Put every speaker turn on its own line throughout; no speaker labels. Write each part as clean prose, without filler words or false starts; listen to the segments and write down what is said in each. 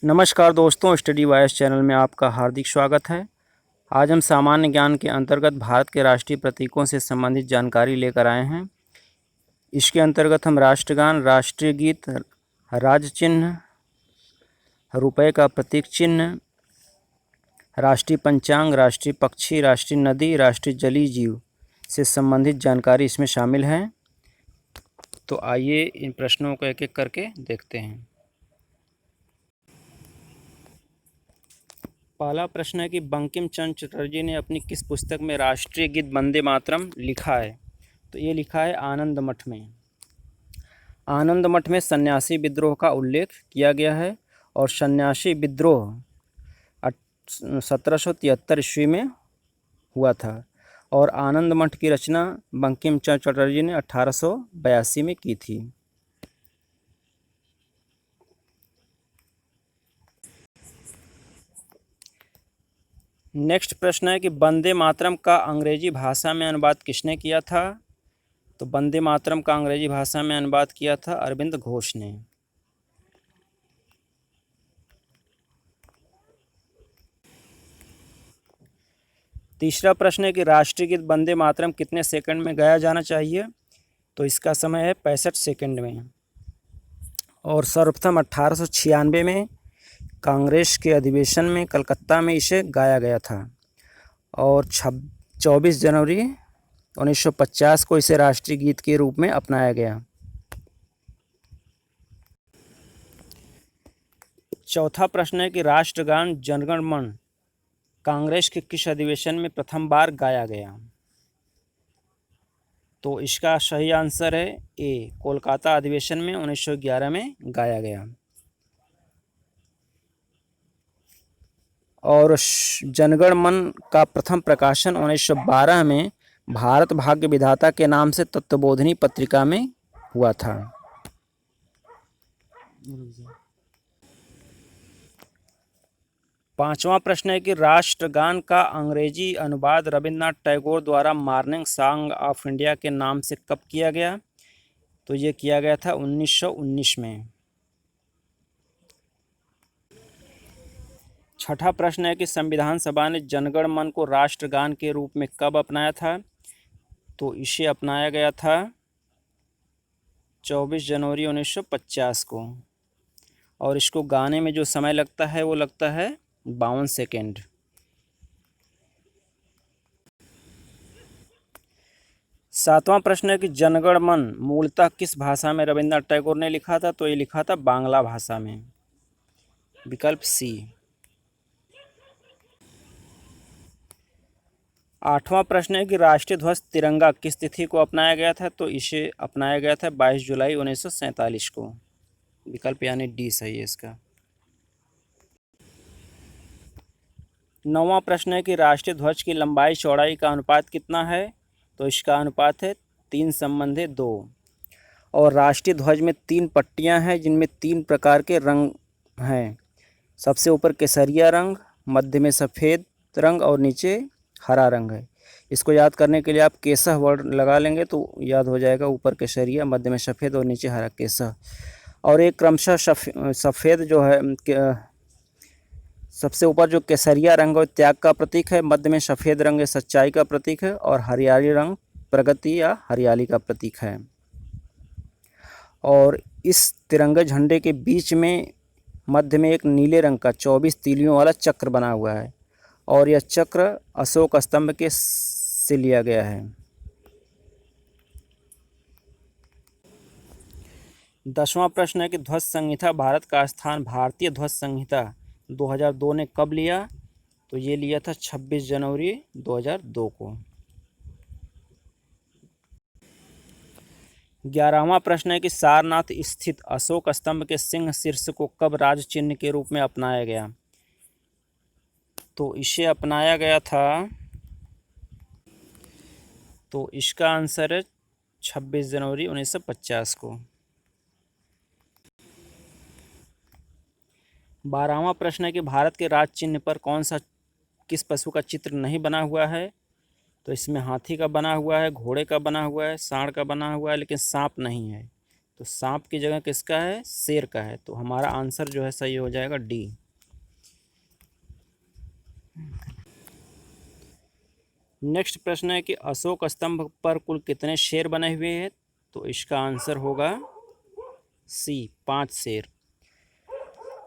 नमस्कार दोस्तों, study wise channel में आपका हार्दिक स्वागत है। आज हम सामान्य ज्ञान के अंतर्गत भारत के राष्ट्रीय प्रतीकों से संबंधित जानकारी लेकर आए हैं। इसके अंतर्गत हम राष्ट्रगान, राष्ट्रीय गीत, राज्य चिन्ह, रुपये का प्रतीक चिन्ह, राष्ट्रीय पंचांग, राष्ट्रीय पक्षी, राष्ट्रीय नदी, राष्ट्रीय जलीय जीव से संबंधित जानकारी इसमें शामिल है। तो आइए इन प्रश्नों को एक एक करके देखते हैं। पहला प्रश्न है कि बंकिम चंद्र चटर्जी ने अपनी किस पुस्तक में राष्ट्रीय गीत वंदे मातरम लिखा है? तो ये लिखा है आनंद मठ में। आनंद मठ में सन्यासी विद्रोह का उल्लेख किया गया है और सन्यासी विद्रोह 1773 ईस्वी में हुआ था और आनंद मठ की रचना बंकिम चंद्र चटर्जी ने 1882 में की थी। नेक्स्ट प्रश्न है कि वंदे मातरम का अंग्रेजी भाषा में अनुवाद किसने किया था? तो वंदे मातरम का अंग्रेजी भाषा में अनुवाद किया था अरविंद घोष ने। तीसरा प्रश्न है कि राष्ट्रीय गीत वंदे मातरम कितने सेकंड में गाया जाना चाहिए? तो इसका समय है 65 सेकंड में। और सर्वप्रथम 1896 में कांग्रेस के अधिवेशन में कलकत्ता में इसे गाया गया था और 24 जनवरी 1950 को इसे राष्ट्रीय गीत के रूप में अपनाया गया। चौथा प्रश्न है कि राष्ट्रगान जनगण मन कांग्रेस के किस अधिवेशन में प्रथम बार गाया गया? तो इसका सही आंसर है ए, कोलकाता अधिवेशन में 1911 में गाया गया। और जनगण मन का प्रथम प्रकाशन 1912 में भारत भाग्य विधाता के नाम से तत्वबोधिनी पत्रिका में हुआ था। पांचवा प्रश्न है कि राष्ट्रगान का अंग्रेजी अनुवाद रविन्द्रनाथ टैगोर द्वारा मॉर्निंग सॉन्ग ऑफ इंडिया के नाम से कब किया गया? तो ये किया गया था 1919 में। छठा प्रश्न है कि संविधान सभा ने जनगण मन को राष्ट्रगान के रूप में कब अपनाया था? तो इसे अपनाया गया था 24 जनवरी 1950 को और इसको गाने में जो समय लगता है वो लगता है 52 सेकेंड। सातवां प्रश्न है कि जनगण मन मूलतः किस भाषा में रविन्द्रनाथ टैगोर ने लिखा था? तो ये लिखा था बांग्ला भाषा में, विकल्प सी। आठवां प्रश्न है कि राष्ट्रीय ध्वज तिरंगा किस तिथि को अपनाया गया था? तो इसे अपनाया गया था 22 जुलाई 1947 को, विकल्प यानी डी सही है इसका। नौवां प्रश्न है कि राष्ट्रीय ध्वज की लंबाई चौड़ाई का अनुपात कितना है? तो इसका अनुपात है 3:2 और राष्ट्रीय ध्वज में 3 पट्टियां हैं जिनमें 3 प्रकार के रंग हैं। सबसे ऊपर केसरिया रंग, मध्य में सफ़ेद रंग और नीचे हरा रंग है। इसको याद करने के लिए आप केसह वर्ड लगा लेंगे तो याद हो जाएगा। ऊपर केसरिया, मध्य में सफ़ेद और नीचे हरा, केसह। और एक क्रमशः सफ़ेद जो है सबसे ऊपर जो केसरिया रंग है त्याग का प्रतीक है, मध्य में सफ़ेद रंग है सच्चाई का प्रतीक है और हरियाली रंग प्रगति या हरियाली का प्रतीक है। और इस तिरंगे झंडे के बीच में मध्य में एक नीले रंग का 24 तीलियों वाला चक्र बना हुआ है और यह चक्र अशोक स्तंभ के से लिया गया है। 10वां प्रश्न है कि ध्वज संहिता भारत का स्थान भारतीय ध्वज संहिता 2002 ने कब लिया? तो ये लिया था 26 जनवरी 2002 को। 11वां प्रश्न है कि सारनाथ स्थित अशोक स्तंभ के सिंह शीर्ष को कब राज चिन्ह के रूप में अपनाया गया? तो इसे अपनाया गया था, तो इसका आंसर है 26 जनवरी 1950 को। 12वां प्रश्न है कि भारत के राज चिन्ह पर किस पशु का चित्र नहीं बना हुआ है? तो इसमें हाथी का बना हुआ है, घोड़े का बना हुआ है, सांड का बना हुआ है, लेकिन सांप नहीं है। तो सांप की जगह किसका है? शेर का है। तो हमारा आंसर जो है सही हो जाएगा डी। नेक्स्ट प्रश्न है कि अशोक स्तंभ पर कुल कितने शेर बने हुए हैं? तो इसका आंसर होगा सी, 5 शेर।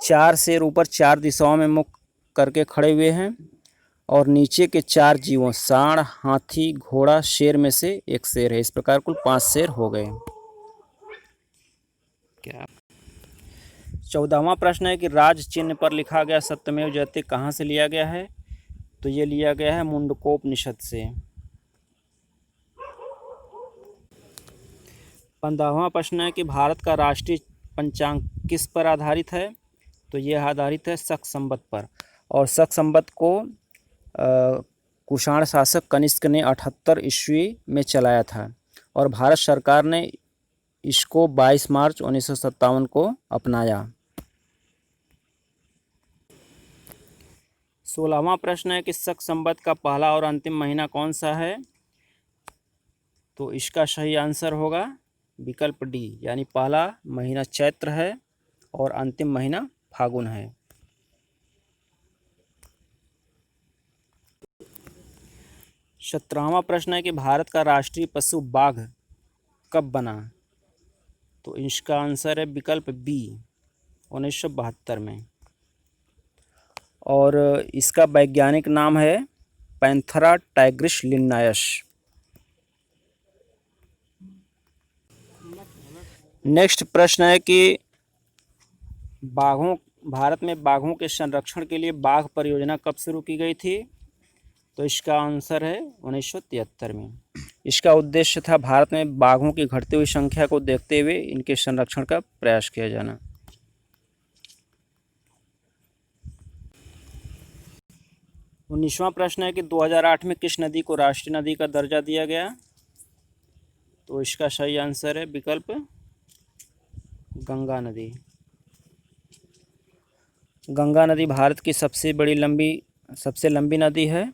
4 शेर ऊपर 4 दिशाओं में मुख करके खड़े हुए हैं और नीचे के 4 जीवों सांड, हाथी, घोड़ा, शेर में से एक शेर है। इस प्रकार कुल 5 शेर हो गए। क्या 14वां प्रश्न है कि राज चिन्ह पर लिखा गया सत्यमेव जयते कहाँ से लिया गया है? तो ये लिया गया है मुंडकोपनिषद से। 15वां प्रश्न है कि भारत का राष्ट्रीय पंचांग किस पर आधारित है? तो यह आधारित है शक संवत पर। और शक संवत को कुषाण शासक कनिष्क ने 78 ईस्वी में चलाया था और भारत सरकार ने इसको 22 मार्च 1957 को अपनाया। 16वां प्रश्न है कि शक संवत का पहला और अंतिम महीना कौन सा है? तो इसका सही आंसर होगा विकल्प डी, यानी पहला महीना चैत्र है और अंतिम महीना फागुन है। 17वां प्रश्न है कि भारत का राष्ट्रीय पशु बाघ कब बना? तो इसका आंसर है विकल्प बी, 1972 में। और इसका वैज्ञानिक नाम है पैंथेरा टाइग्रिस लिन्नायस। नेक्स्ट प्रश्न है कि भारत में बाघों के संरक्षण के लिए बाघ परियोजना कब शुरू की गई थी? तो इसका आंसर है 1973 में। इसका उद्देश्य था भारत में बाघों की घटती हुई संख्या को देखते हुए इनके संरक्षण का प्रयास किया जाना। उन्नीसवां प्रश्न है कि 2008 में किस नदी को राष्ट्रीय नदी का दर्जा दिया गया? तो इसका सही आंसर है विकल्प गंगा नदी। गंगा नदी भारत की सबसे लंबी नदी है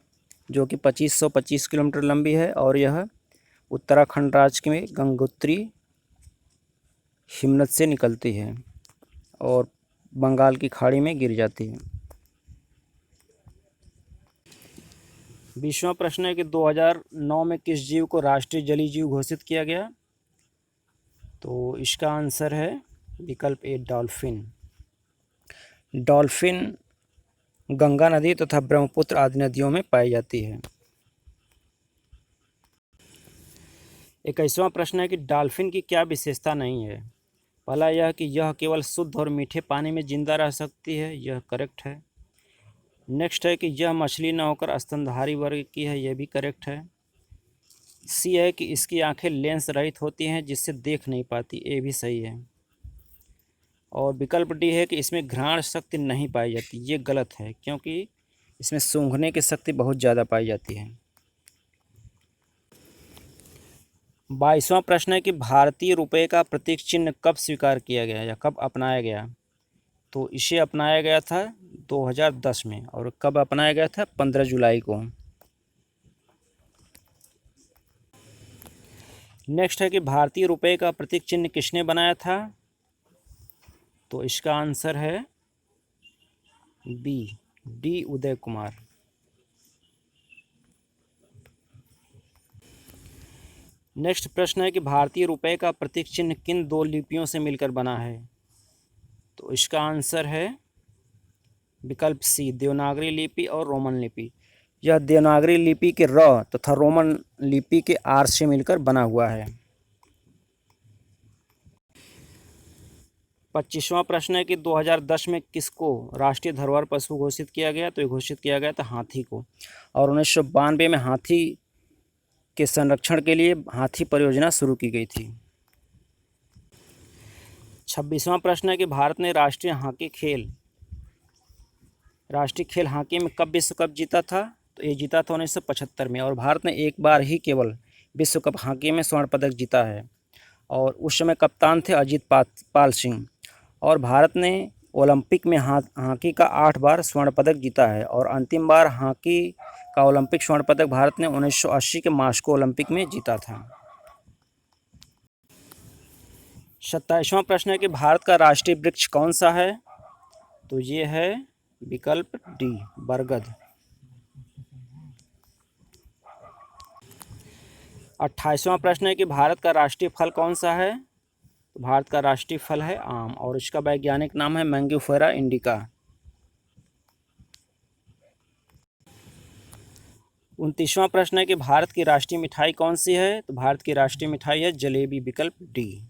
जो कि 2525 किलोमीटर लंबी है और यह उत्तराखंड राज्य में गंगोत्री हिमनद से निकलती है और बंगाल की खाड़ी में गिर जाती है। 20वां प्रश्न है कि 2009 में किस जीव को राष्ट्रीय जलीय जीव घोषित किया गया? तो इसका आंसर है विकल्प ए, डॉल्फिन। डॉल्फिन गंगा नदी तथा ब्रह्मपुत्र आदि नदियों में पाई जाती है। 21वां प्रश्न है कि डॉल्फिन की क्या विशेषता नहीं है? पहला यह कि यह केवल शुद्ध और मीठे पानी में जिंदा रह सकती है, यह करेक्ट है। नेक्स्ट है कि यह मछली न होकर स्तनधारी वर्ग की है, यह भी करेक्ट है। सी है कि इसकी आंखें लेंस रहित होती हैं जिससे देख नहीं पाती, ये भी सही है। और विकल्प डी है कि इसमें घ्राण शक्ति नहीं पाई जाती, ये गलत है क्योंकि इसमें सूंघने की शक्ति बहुत ज़्यादा पाई जाती है। 22वां प्रश्न है कि भारतीय रुपये का प्रतीक चिन्ह कब स्वीकार किया गया या कब अपनाया गया? तो इसे अपनाया गया था 2010 में। और कब अपनाया गया था? 15 जुलाई को। नेक्स्ट है कि भारतीय रुपये का प्रतीक चिन्ह किसने बनाया था? तो इसका आंसर है B, D Uday Kumar. Next प्रश्न है कि भारतीय रुपये का प्रतीक चिन्ह किन 2 लिपियों से मिलकर बना है? तो इसका आंसर है विकल्प सी, देवनागरी लिपि और रोमन लिपि। यह देवनागरी लिपि के र तथा रोमन लिपि के आर से मिलकर बना हुआ है। 25वां प्रश्न है कि 2010 में किसको राष्ट्रीय धरोहर पशु घोषित किया गया? तो ये घोषित किया गया था हाथी को। और 1992 में हाथी के संरक्षण के लिए हाथी परियोजना शुरू की गई थी। 26वां प्रश्न है कि भारत ने राष्ट्रीय खेल हॉकी में कब विश्व कप जीता था? तो ये जीता था 1975 में। और भारत ने एक बार ही केवल विश्व कप हॉकी में स्वर्ण पदक जीता है और उस समय कप्तान थे अजीत पाल सिंह। और भारत ने ओलंपिक में हॉकी का 8 बार स्वर्ण पदक जीता है और अंतिम बार हॉकी का ओलंपिक स्वर्ण पदक भारत ने 1980 के मास्को ओलंपिक में जीता था। 27वां प्रश्न है कि भारत का राष्ट्रीय वृक्ष कौन सा है? तो ये है विकल्प डी, बरगद। 28वां प्रश्न है कि भारत का राष्ट्रीय फल कौन सा है? तो भारत का राष्ट्रीय फल है आम और इसका वैज्ञानिक नाम है मैंगिफेरा इंडिका। 29वां प्रश्न है कि भारत की राष्ट्रीय मिठाई कौन सी है? तो भारत की राष्ट्रीय मिठाई है जलेबी, विकल्प डी।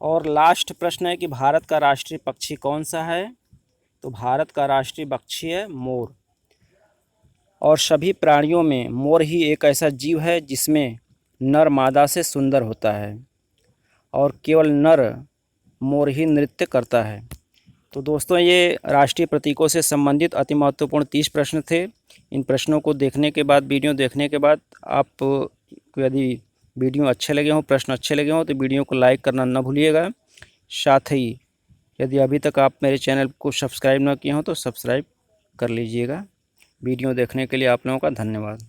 और लास्ट प्रश्न है कि भारत का राष्ट्रीय पक्षी कौन सा है? तो भारत का राष्ट्रीय पक्षी है मोर। और सभी प्राणियों में मोर ही एक ऐसा जीव है जिसमें नर मादा से सुंदर होता है और केवल नर मोर ही नृत्य करता है। तो दोस्तों, ये राष्ट्रीय प्रतीकों से संबंधित अति महत्वपूर्ण 30 प्रश्न थे। इन प्रश्नों को देखने के बाद, वीडियो देखने के बाद, आप यदि वीडियो अच्छे लगे हों, प्रश्न अच्छे लगे हों, तो वीडियो को लाइक करना न भूलिएगा। साथ ही यदि अभी तक आप मेरे चैनल को सब्सक्राइब न किए हों तो सब्सक्राइब कर लीजिएगा। वीडियो देखने के लिए आप लोगों का धन्यवाद।